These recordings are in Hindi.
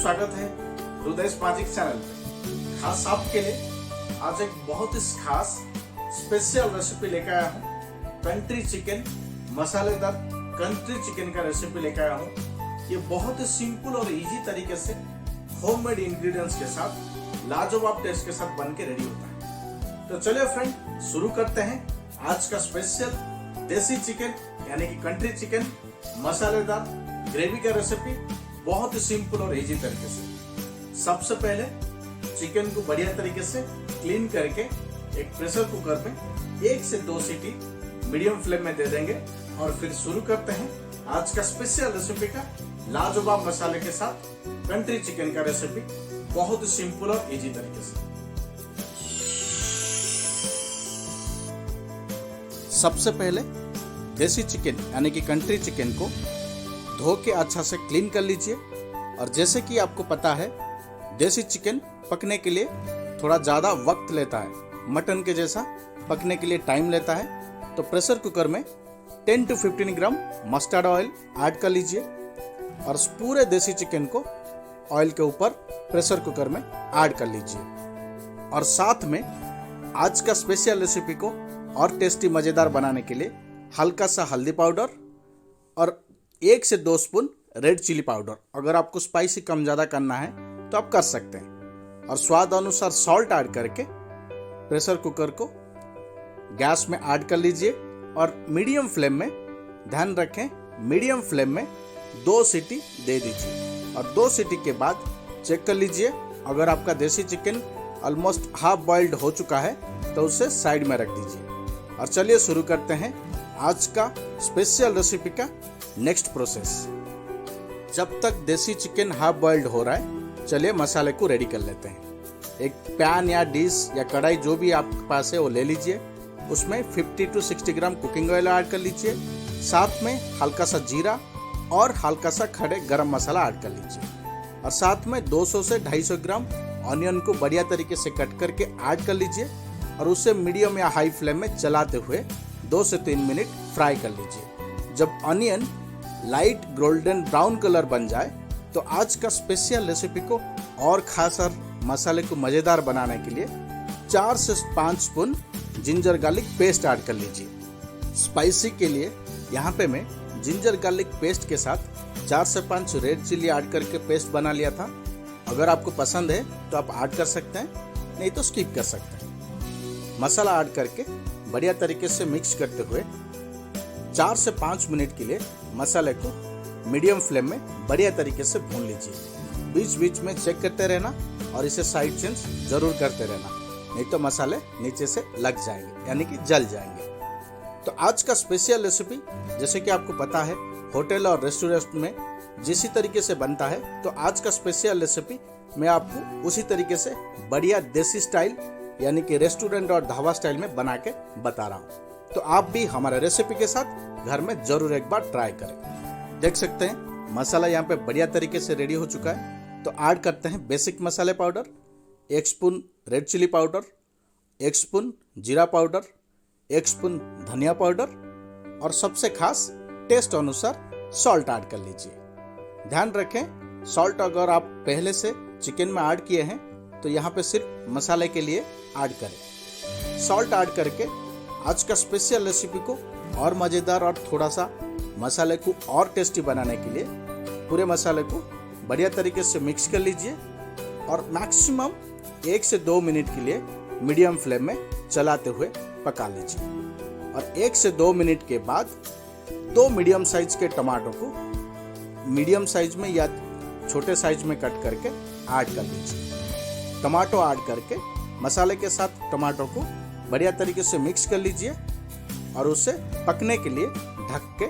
स्वागत है हृदय मैजिक चैनल पे। खास आपके लिए आज एक बहुत ही खास स्पेशल रेसिपी लेकर आया हूँ। कंट्री चिकन, मसालेदार कंट्री चिकन का रेसिपी लेकर आया हूँ। ये बहुत ही सिंपल और इजी तरीके से होममेड इंग्रेडिएंट्स के साथ लाजवाब टेस्ट के साथ बन के रेडी होता है। तो चलिए फ्रेंड, शुरू करते हैं आज का स्पेशल देसी चिकन यानी कि कंट्री चिकन मसालेदार ग्रेवी का रेसिपी, बहुत ही सिंपल और इजी तरीके से। सबसे पहले चिकन को बढ़िया तरीके से क्लीन करके एक प्रेशर कुकर में 1 से 2 सीटी मीडियम फ्लेम में दे देंगे और फिर शुरू करते हैं आज का स्पेशल रेसिपी का लाजवाब मसाले के साथ कंट्री चिकन का रेसिपी, बहुत ही सिंपल और इजी तरीके से। सबसे पहले देसी चिकन यानी कि कंट्री चिकन को धो के अच्छा से क्लीन कर लीजिए। और जैसे कि आपको पता है, देसी चिकन पकने के लिए थोड़ा ज़्यादा वक्त लेता है, मटन के जैसा पकने के लिए टाइम लेता है। तो प्रेशर कुकर में 10 to 15 gram mustard oil add कर लीजिए और पूरे देसी चिकन को ऑयल के ऊपर प्रेशर कुकर में ऐड कर लीजिए। और साथ में आज का स्पेशल रेसिपी को और टेस्टी मज़ेदार बनाने के लिए हल्का सा हल्दी पाउडर और 1 से 2 स्पून रेड चिली पाउडर। अगर आपको स्पाइसी कम ज़्यादा करना है तो आप कर सकते हैं। और स्वाद अनुसार सॉल्ट ऐड करके प्रेशर कुकर को गैस में ऐड कर लीजिए और मीडियम फ्लेम में, ध्यान रखें मीडियम फ्लेम में 2 सीटी दे दीजिए। और 2 सीटी के बाद चेक कर लीजिए, अगर आपका देसी चिकन ऑलमोस्ट हाफ बॉइल्ड हो चुका है तो उसे साइड में रख दीजिए। और चलिए शुरू करते हैं आज का स्पेशल रेसिपी का नेक्स्ट प्रोसेस। जब तक देसी चिकन हाफ बॉइल्ड हो रहा है, चलिए मसाले को रेडी कर लेते हैं। एक पैन या डिश या कढ़ाई जो भी आपके पास है वो ले लीजिए। उसमें 50 to 60 gram cooking oil add कर लीजिए। साथ में हल्का सा जीरा और हल्का सा खड़े गरम मसाला ऐड कर लीजिए। और साथ में 200 से 250 ग्राम ऑनियन को बढ़िया तरीके से कट करके ऐड कर लीजिए और उसे मीडियम या हाई फ्लेम में चलाते हुए 2 से 3 मिनट फ्राई कर लीजिए। जब onion light golden brown colour बन जाए तो आज का स्पेशल रेसिपी को और खास और मसाले को मज़ेदार बनाने के लिए 4 से 5 spoon ginger garlic paste add कर लीजिए। स्पाइसी के लिए यहाँ पे मैं जिंजर गार्लिक पेस्ट के साथ 4 से 5 रेड चिली ऐड करके पेस्ट बना लिया था। अगर आपको पसंद है तो आप ऐड कर सकते हैं, नहीं तो स्किप कर सकते हैं। मसाला ऐड करके बढ़िया तरीके से मिक्स करते हुए 4 से 5 मिनट के लिए मसाले को मीडियम फ्लेम में बढ़िया तरीके से भून लीजिए। बीच बीच में चेक करते रहना और इसे साइड चेंज जरूर करते रहना, नहीं तो मसाले नीचे से लग जाएंगे यानी कि जल जाएंगे। तो आज का स्पेशल रेसिपी, जैसे कि आपको पता है, होटल और रेस्टोरेंट में जिस तरीके से बनता है, तो आज का स्पेशल रेसिपी मैं आपको उसी तरीके से बढ़िया देसी स्टाइल यानी कि रेस्टोरेंट और ढाबा स्टाइल में बना के बता रहा हूँ। तो आप भी हमारे रेसिपी के साथ घर में जरूर एक बार ट्राई करें। देख सकते हैं मसाला यहाँ पे बढ़िया तरीके से रेडी हो चुका है। तो ऐड करते हैं बेसिक मसाले powder, 1 spoon red chilli powder, 1 spoon जीरा पाउडर, 1 स्पून धनिया पाउडर और सबसे खास टेस्ट अनुसार सॉल्ट ऐड कर लीजिए। ध्यान रखें, सॉल्ट अगर आप पहले से चिकन में ऐड किए हैं तो यहाँ पे सिर्फ मसाले के लिए ऐड करें। सॉल्ट ऐड करके आज का स्पेशल रेसिपी को और मज़ेदार और थोड़ा सा मसाले को और टेस्टी बनाने के लिए पूरे मसाले को बढ़िया तरीके से मिक्स कर लीजिए और मैक्सिमम 1 से 2 मिनट के लिए मीडियम फ्लेम में चलाते हुए पका लीजिए। और 1 से 2 मिनट के बाद 2 मीडियम साइज के टमाटो को मीडियम साइज में या छोटे साइज में कट करके ऐड कर लीजिए। टमाटो ऐड करके मसाले के साथ टमाटो को बढ़िया तरीके से मिक्स कर लीजिए और उसे पकने के लिए ढक के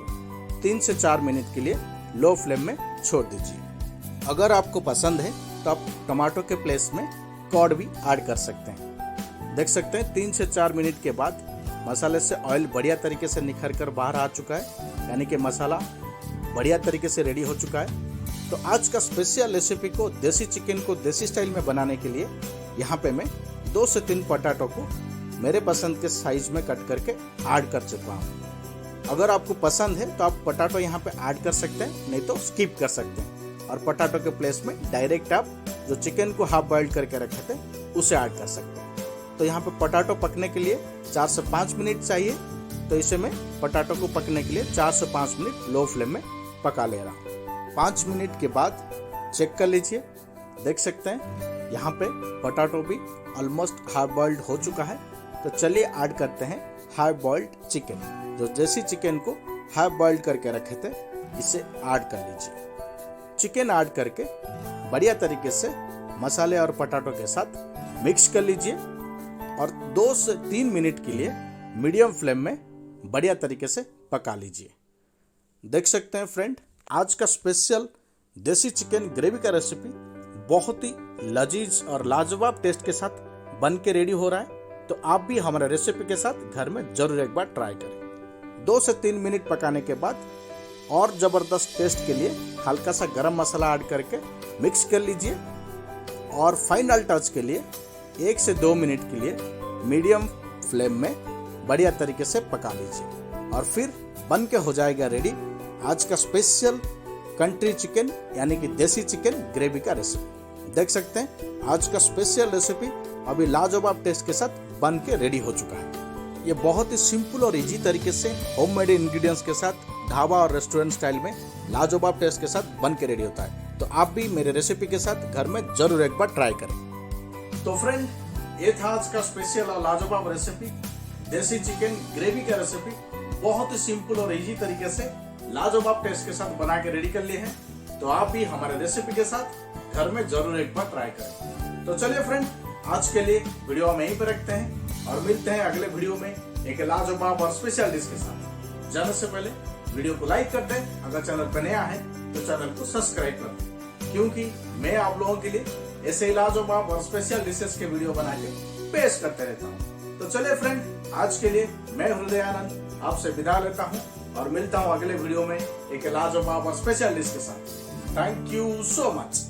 3 से 4 मिनट के लिए लो फ्लेम में छोड़ दीजिए। अगर आपको पसंद है तो आप टमाटो के प्लेस में कॉर्ड भी ऐड कर सकते हैं। देख सकते हैं 3 से 4 मिनट के बाद मसाले से ऑयल बढ़िया तरीके से निखर कर बाहर आ चुका है, यानी कि मसाला बढ़िया तरीके से रेडी हो चुका है। तो आज का स्पेशल रेसिपी को देसी चिकन को देसी स्टाइल में बनाने के लिए यहाँ पे मैं 2 से 3 पोटैटो को मेरे पसंद के साइज में कट करके ऐड कर चुका हूँ। अगर आपको पसंद है तो आप पोटैटो यहाँ पे ऐड कर सकते हैं, नहीं तो स्किप कर सकते हैं। और पोटैटो के प्लेस में डायरेक्ट आप जो चिकन को हाफ बॉइल्ड करके रखे थे उसे ऐड कर सकते हैं। तो यहाँ पे पोटैटो पकने के लिए 4 से 5 मिनट चाहिए, तो इसे मैं पोटैटो को पकने के लिए 4 से 5 मिनट लो फ्लेम में पका ले रहा हूँ। 5 मिनट के बाद चेक कर लीजिए, देख सकते हैं यहाँ पे पोटैटो भी ऑलमोस्ट हाफ बॉइल्ड हो चुका है। तो चलिए ऐड करते हैं हाफ बॉइल्ड चिकन। जो देसी चिकन को हाफ बॉइल्ड करके रखे थे इसे ऐड कर लीजिए। चिकन ऐड करके बढ़िया तरीके से मसाले और पोटैटो के साथ मिक्स कर लीजिए और 2 से 3 मिनट के लिए मीडियम फ्लेम में बढ़िया तरीके से पका लीजिए। देख सकते हैं फ्रेंड, आज का स्पेशल देसी चिकन ग्रेवी का रेसिपी बहुत ही लजीज और लाजवाब टेस्ट के साथ बन के रेडी हो रहा है। तो आप भी हमारे रेसिपी के साथ घर में जरूर एक बार ट्राई करें। 2 से 3 मिनट पकाने के बाद और ज़बरदस्त टेस्ट के लिए हल्का सा गरम मसाला ऐड करके मिक्स कर लीजिए और फाइनल टच के लिए 1 से 2 मिनट के लिए मीडियम फ्लेम में बढ़िया तरीके से पका लीजिए और फिर बन के हो जाएगा रेडी आज का स्पेशल कंट्री चिकन यानी कि देसी चिकन ग्रेवी का रेसिपी। देख सकते हैं आज का स्पेशल रेसिपी अभी लाजवाब टेस्ट के साथ बन के रेडी हो चुका है। ये बहुत ही सिंपल और इजी तरीके से होममेड इंग्रेडिएंट्स के साथ ढाबा और रेस्टोरेंट स्टाइल में लाजवाब टेस्ट के साथ बन के रेडी होता है। तो आप भी मेरे रेसिपी के साथ घर में जरूर एक बार ट्राई करें। तो फ्रेंड, ये था आज का स्पेशल और लाजवाब रेसिपी देसी चिकन ग्रेवी का रेसिपी। बहुत ही सिंपल और इजी तरीके से लाजवाब टेस्ट के साथ बना के रेडी कर लिए हैं। तो आप भी हमारे रेसिपी के साथ घर में जरूर एक बार ट्राई करें। तो चलिए फ्रेंड, आज के लिए वीडियो हम यहीं पर रखते हैं और मिलते हैं अगले वीडियो में एक लाजवाब और स्पेशल डिश के साथ। जाने से पहले वीडियो को लाइक कर दें, अगर चैनल पर नया है तो चैनल को सब्सक्राइब कर दें, क्योंकि मैं आप लोगों के लिए ऐसे लाजवाब और स्पेशल डिशेस के वीडियो बना के पेश करते रहता हूँ। तो चलिए फ्रेंड, आज के लिए मैं हृदयानंद आपसे विदा लेता हूँ और मिलता हूँ अगले वीडियो में एक लाजवाब और स्पेशल डिश के साथ। Thank you so much.